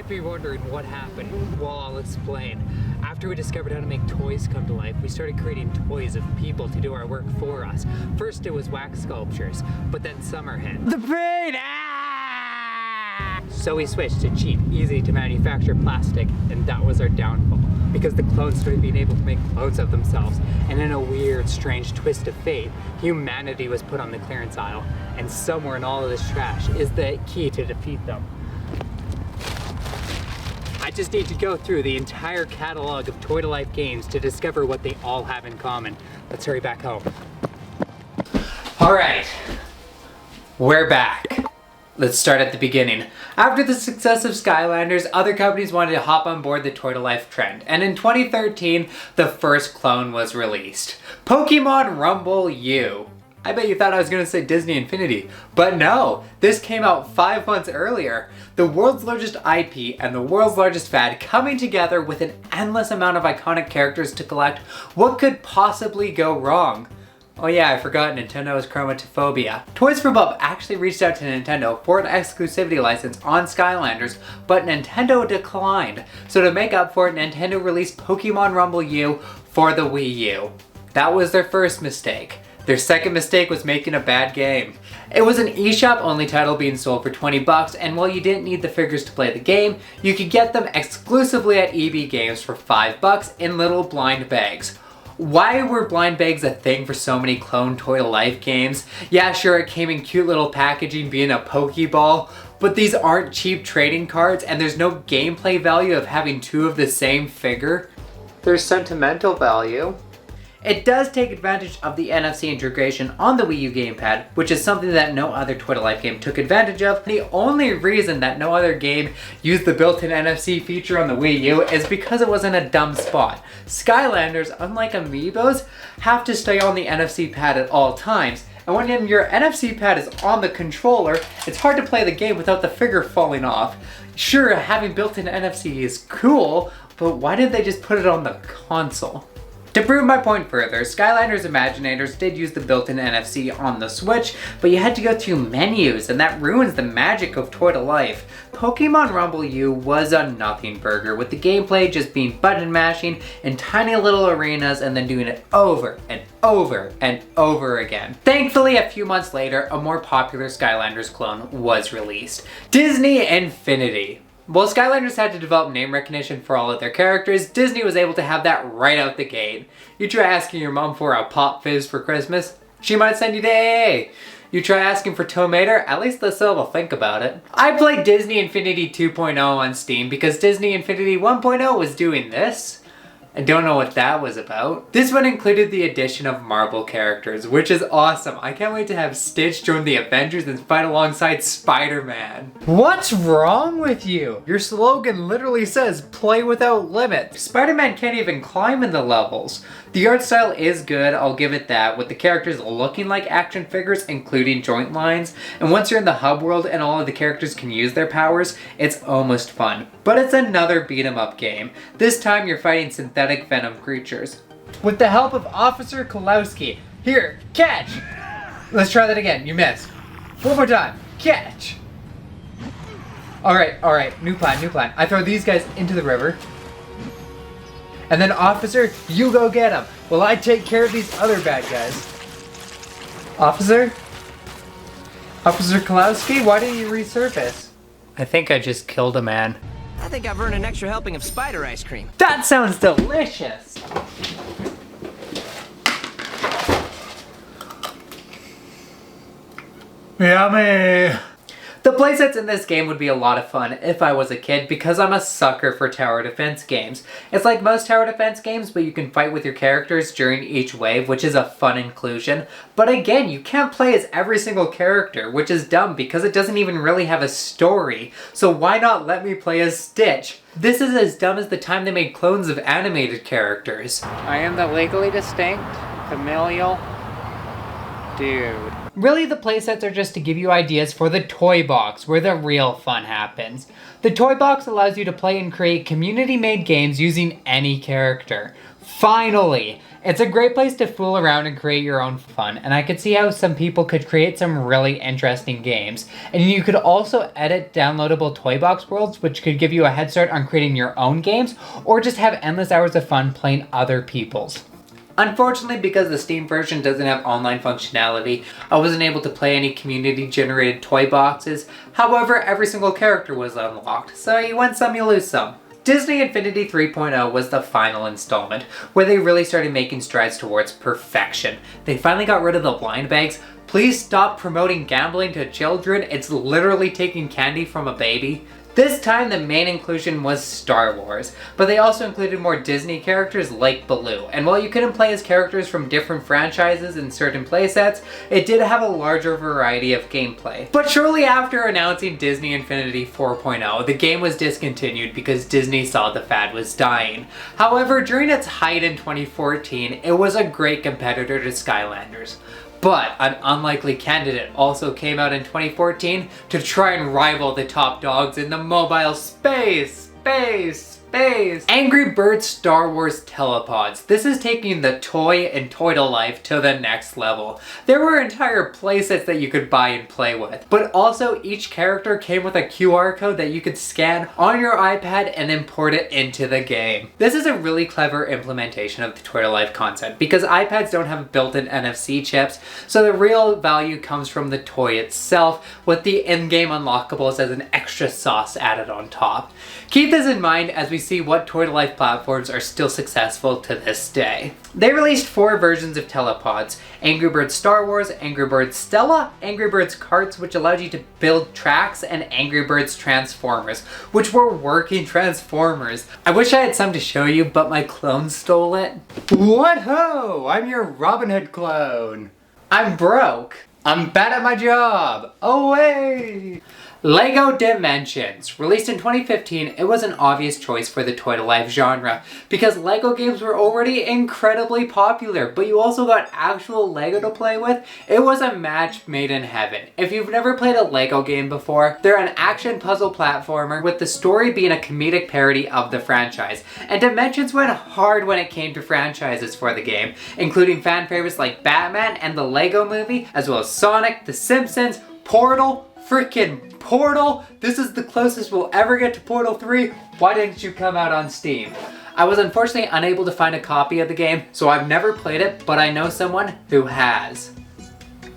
might be wondering what happened. Well, I'll explain. After we discovered how to make toys come to life, we started creating toys of people to do our work for us. First it was wax sculptures, but then summer hit. The pain! Ah! So we switched to cheap, easy to manufacture plastic, and that was our downfall. Because the clones started being able to make clones of themselves, and in a weird, strange twist of fate, humanity was put on the clearance aisle, and somewhere in all of this trash is the key to defeat them. I just need to go through the entire catalog of Toy to Life games to discover what they all have in common. Let's hurry back home. Alright, we're back. Let's start at the beginning. After the success of Skylanders, other companies wanted to hop on board the Toy to Life trend, and in 2013, the first clone was released. Pokemon Rumble U. I bet you thought I was going to say Disney Infinity, but no, this came out 5 months earlier. The world's largest IP and the world's largest fad coming together with an endless amount of iconic characters to collect. What could possibly go wrong? Oh yeah, I forgot Nintendo's chromatophobia. Toys for Bob actually reached out to Nintendo for an exclusivity license on Skylanders, but Nintendo declined. So to make up for it, Nintendo released Pokemon Rumble U for the Wii U. That was their first mistake. Their second mistake was making a bad game. It was an eShop only title being sold for 20 bucks, and while you didn't need the figures to play the game, you could get them exclusively at EB Games for 5 bucks in little blind bags. Why were blind bags a thing for so many clone Toy to Life games? Yeah, sure, it came in cute little packaging being a Pokeball, but these aren't cheap trading cards and there's no gameplay value of having two of the same figure. There's sentimental value. It does take advantage of the NFC integration on the Wii U gamepad, which is something that no other Toy to Life game took advantage of. The only reason that no other game used the built-in NFC feature on the Wii U is because it was in a dumb spot. Skylanders, unlike Amiibos, have to stay on the NFC pad at all times. And when your NFC pad is on the controller, it's hard to play the game without the figure falling off. Sure, having built-in NFC is cool, but why did they just put it on the console? To prove my point further, Skylanders Imaginators did use the built-in NFC on the Switch, but you had to go through menus, and that ruins the magic of Toy to Life. Pokemon Rumble U was a nothing burger, with the gameplay just being button mashing in tiny little arenas and then doing it over and over and over again. Thankfully, a few months later, a more popular Skylanders clone was released. Disney Infinity. While Skylanders had to develop name recognition for all of their characters, Disney was able to have that right out the gate. You try asking your mom for a Pop Fizz for Christmas, she might send you to AA. You try asking for Tomater, at least they'll still think about it. I played Disney Infinity 2.0 on Steam because Disney Infinity 1.0 was doing this. I don't know what that was about. This one included the addition of Marvel characters, which is awesome. I can't wait to have Stitch join the Avengers and fight alongside Spider-Man. What's wrong with you? Your slogan literally says, play without limits. Spider-Man can't even climb in the levels. The art style is good, I'll give it that, with the characters looking like action figures, including joint lines. And once you're in the hub world and all of the characters can use their powers, it's almost fun. But it's another beat 'em up game. This time you're fighting synthetic venom creatures. With the help of Officer Kolowski. Here, catch! Let's try that again, you missed. One more time, catch! Alright, new plan. I throw these guys into the river. And then Officer, you go get them, while I take care of these other bad guys. Officer Kolowski, why didn't you resurface? I think I just killed a man. I think I've earned an extra helping of spider ice cream. That sounds delicious! Yummy! The playsets in this game would be a lot of fun if I was a kid because I'm a sucker for tower defense games. It's like most tower defense games, but you can fight with your characters during each wave, which is a fun inclusion. But again, you can't play as every single character, which is dumb because it doesn't even really have a story. So why not let me play as Stitch? This is as dumb as the time they made clones of animated characters. I am the legally distinct, familial dude. Really, the playsets are just to give you ideas for the toy box, where the real fun happens. The toy box allows you to play and create community-made games using any character. Finally! It's a great place to fool around and create your own fun, and I could see how some people could create some really interesting games. And you could also edit downloadable toy box worlds, which could give you a head start on creating your own games, or just have endless hours of fun playing other people's. Unfortunately, because the Steam version doesn't have online functionality, I wasn't able to play any community-generated toy boxes. However, every single character was unlocked, so you win some, you lose some. Disney Infinity 3.0 was the final installment, where they really started making strides towards perfection. They finally got rid of the blind bags. Please stop promoting gambling to children. It's literally taking candy from a baby. This time the main inclusion was Star Wars, but they also included more Disney characters like Baloo, and while you couldn't play as characters from different franchises in certain playsets, it did have a larger variety of gameplay. But shortly after announcing Disney Infinity 4.0, the game was discontinued because Disney saw the fad was dying. However, during its height in 2014, it was a great competitor to Skylanders. But an unlikely candidate also came out in 2014 to try and rival the top dogs in the mobile space. Angry Birds Star Wars Telepods. This is taking the toy and toy-to-life to the next level. There were entire playsets that you could buy and play with, but also each character came with a QR code that you could scan on your iPad and import it into the game. This is a really clever implementation of the toy-to-life concept because iPads don't have built-in NFC chips, so the real value comes from the toy itself with the in-game unlockables as an extra sauce added on top. Keep this in mind as we see what toy-to-life platforms are still successful to this day. They released 4 versions of Telepods: Angry Birds Star Wars, Angry Birds Stella, Angry Birds Karts, which allowed you to build tracks, and Angry Birds Transformers, which were working Transformers. I wish I had some to show you, but my clone stole it. What ho! I'm your Robin Hood clone. I'm broke. I'm bad at my job. Away! LEGO Dimensions. Released in 2015, it was an obvious choice for the toy-to-life genre because LEGO games were already incredibly popular, but you also got actual LEGO to play with. It was a match made in heaven. If you've never played a LEGO game before, they're an action puzzle platformer with the story being a comedic parody of the franchise. And Dimensions went hard when it came to franchises for the game, including fan favorites like Batman and the LEGO Movie, as well as Sonic, The Simpsons, Portal, freaking Portal! This is the closest we'll ever get to Portal 3. Why didn't you come out on Steam? I was unfortunately unable to find a copy of the game, so I've never played it, but I know someone who has.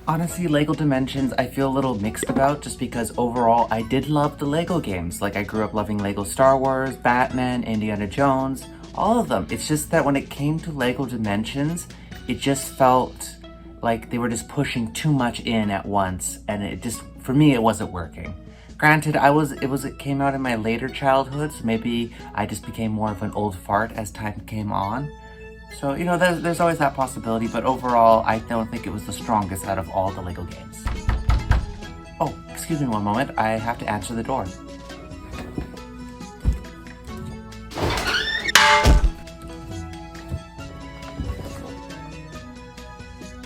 Honestly, LEGO Dimensions I feel a little mixed about just because overall I did love the LEGO games. Like I grew up loving LEGO Star Wars, Batman, Indiana Jones, all of them. It's just that when it came to LEGO Dimensions, it just felt like they were just pushing too much in at once, and it just, for me, it wasn't working. Granted, it came out in my later childhood, so maybe I just became more of an old fart as time came on. So, you know, there's always that possibility, but overall, I don't think it was the strongest out of all the LEGO games. Oh, excuse me one moment, I have to answer the door.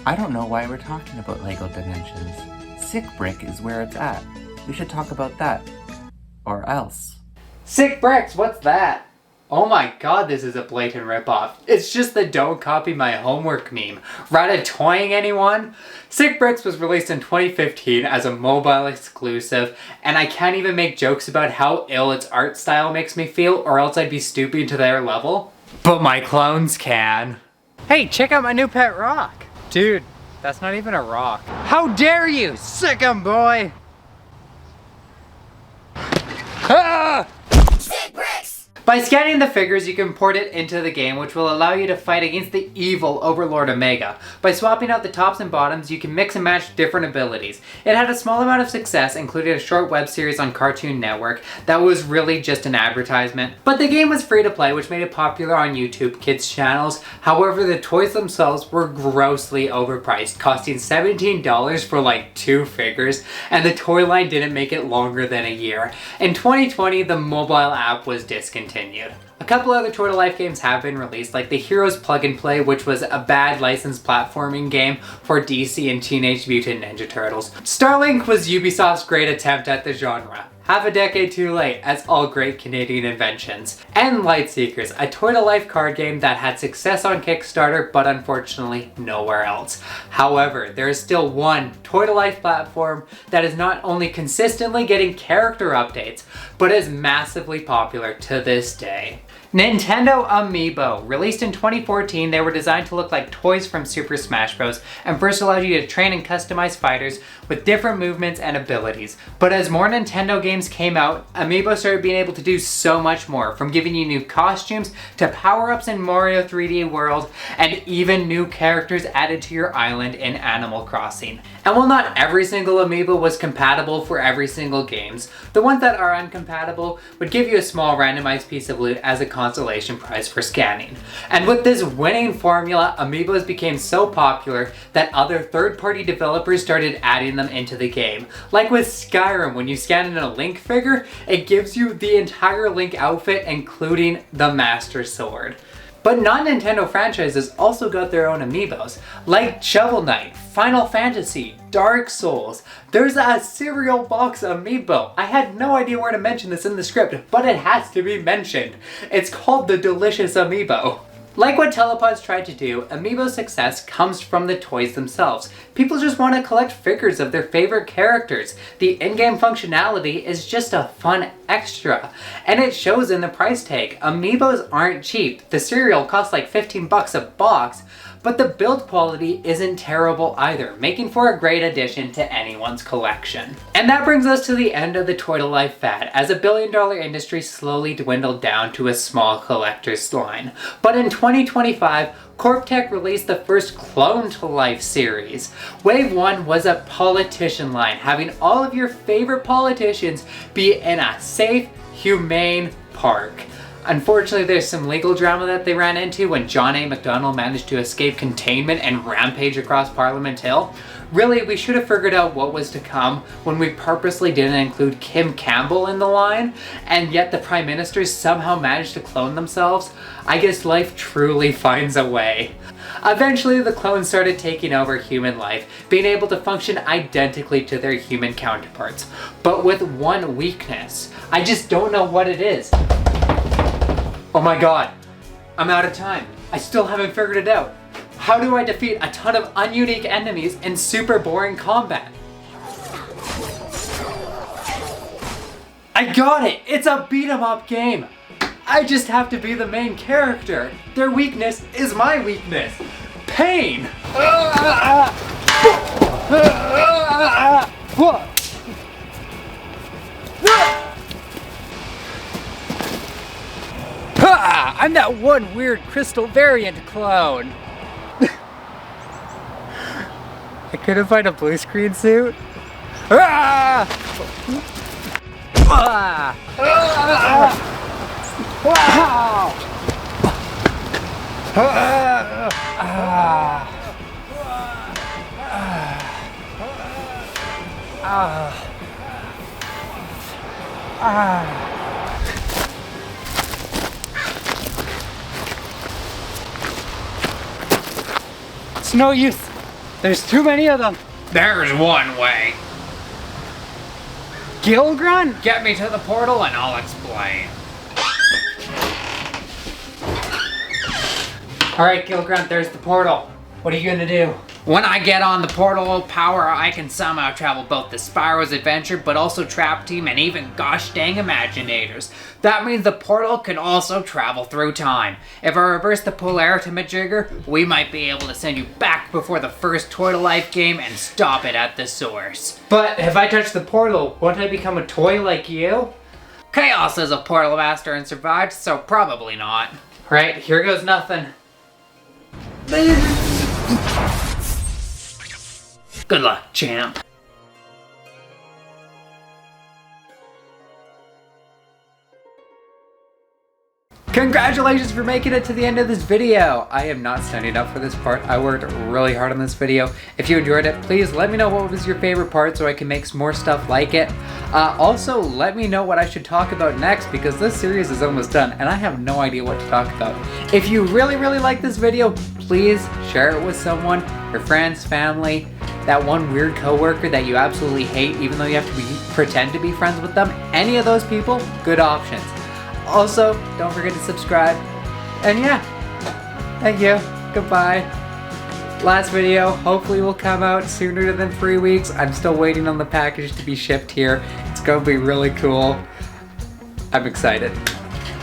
I don't know why we're talking about LEGO Dimensions. Sick Brick is where it's at. We should talk about that. Or else. Sick Bricks, what's that? Oh my god, this is a blatant ripoff. It's just the don't copy my homework meme. Ratatouilleing anyone? Sick Bricks was released in 2015 as a mobile exclusive, and I can't even make jokes about how ill its art style makes me feel, or else I'd be stooping to their level. But my clones can. Hey, check out my new pet rock. Dude, that's not even a rock. How dare you, sick 'em boy! Ah! Sick Bricks! By scanning the figures, you can port it into the game, which will allow you to fight against the evil Overlord Omega. By swapping out the tops and bottoms, you can mix and match different abilities. It had a small amount of success, including a short web series on Cartoon Network that was really just an advertisement. But the game was free to play, which made it popular on YouTube Kids channels. However, the toys themselves were grossly overpriced, costing $17 for like 2 figures, and the toy line didn't make it longer than a year. In 2020, the mobile app was discontinued. A couple other toy-to-life games have been released, like the Heroes Plug and Play, which was a bad licensed platforming game for DC and Teenage Mutant Ninja Turtles. Starlink was Ubisoft's great attempt at the genre. half a decade too late, as all great Canadian inventions. And Lightseekers, a toy-to-life card game that had success on Kickstarter, but unfortunately nowhere else. However, there is still one toy-to-life platform that is not only consistently getting character updates, but is massively popular to this day. Nintendo Amiibo. Released in 2014, they were designed to look like toys from Super Smash Bros. And first allowed you to train and customize fighters with different movements and abilities. But as more Nintendo games came out, Amiibo started being able to do so much more, from giving you new costumes to power-ups in Mario 3D World, and even new characters added to your island in Animal Crossing. And while not every single Amiibo was compatible for every single games, the ones that are uncompatible would give you a small randomized piece of loot as a consolation prize for scanning. And with this winning formula, Amiibos became so popular that other third-party developers started adding them into the game. Like with Skyrim, when you scan in a Link figure, it gives you the entire Link outfit, including the Master Sword. But non-Nintendo franchises also got their own Amiibos, like Shovel Knight, Final Fantasy, Dark Souls. There's a cereal box Amiibo. I had no idea where to mention this in the script, but it has to be mentioned. It's called the Delicious Amiibo. Like what Telepods tried to do, Amiibo's success comes from the toys themselves. People just want to collect figures of their favorite characters. The in-game functionality is just a fun extra, and it shows in the price tag. Amiibos aren't cheap. The cereal costs like 15 bucks a box, but the build quality isn't terrible either, making for a great addition to anyone's collection. And that brings us to the end of the toy-to-life fad, as a billion-dollar industry slowly dwindled down to a small collector's line. But in 2025, Corptech released the first clone-to-life series. Wave 1 was a politician line, having all of your favorite politicians be in a safe, humane park. Unfortunately, there's some legal drama that they ran into when John A. MacDonald managed to escape containment and rampage across Parliament Hill. Really, we should have figured out what was to come when we purposely didn't include Kim Campbell in the line, and yet the Prime Ministers somehow managed to clone themselves. I guess life truly finds a way. Eventually, the clones started taking over human life, being able to function identically to their human counterparts, but with one weakness. I just don't know what it is. Oh my god, I'm out of time. I still haven't figured it out. How do I defeat a ton of ununique enemies in super boring combat? I got it! It's a beat-em-up game! I just have to be the main character. Their weakness is my weakness. Pain! I'm that one weird crystal variant clone. I couldn't find a blue screen suit. It's no use. There's too many of them. There's one way. Gilgrunt? Get me to the portal and I'll explain. Alright, Gilgrunt, there's the portal. What are you gonna do? When I get on the portal power, I can somehow travel both the Spyro's Adventure, but also Trap Team and even gosh dang Imaginators. That means the portal can also travel through time. If I reverse the polarity majigger, we might be able to send you back before the first Toy-to-Life game and stop it at the source. But if I touch the portal, won't I become a toy like you? Chaos is a portal master and survived, so probably not. Right, here goes nothing. Good luck, champ. Congratulations for making it to the end of this video. I am not standing up for this part. I worked really hard on this video. If you enjoyed it, please let me know what was your favorite part so I can make some more stuff like it. Also, let me know what I should talk about next because this series is almost done and I have no idea what to talk about. If you really like this video, please share it with someone, your friends, family. that one weird coworker that you absolutely hate even though you have to pretend to be friends with them, any of those people, good options. Also, don't forget to subscribe. And yeah, thank you. Goodbye. Last video hopefully will come out sooner than 3 weeks. I'm still waiting on the package to be shipped here. It's gonna be really cool. I'm excited.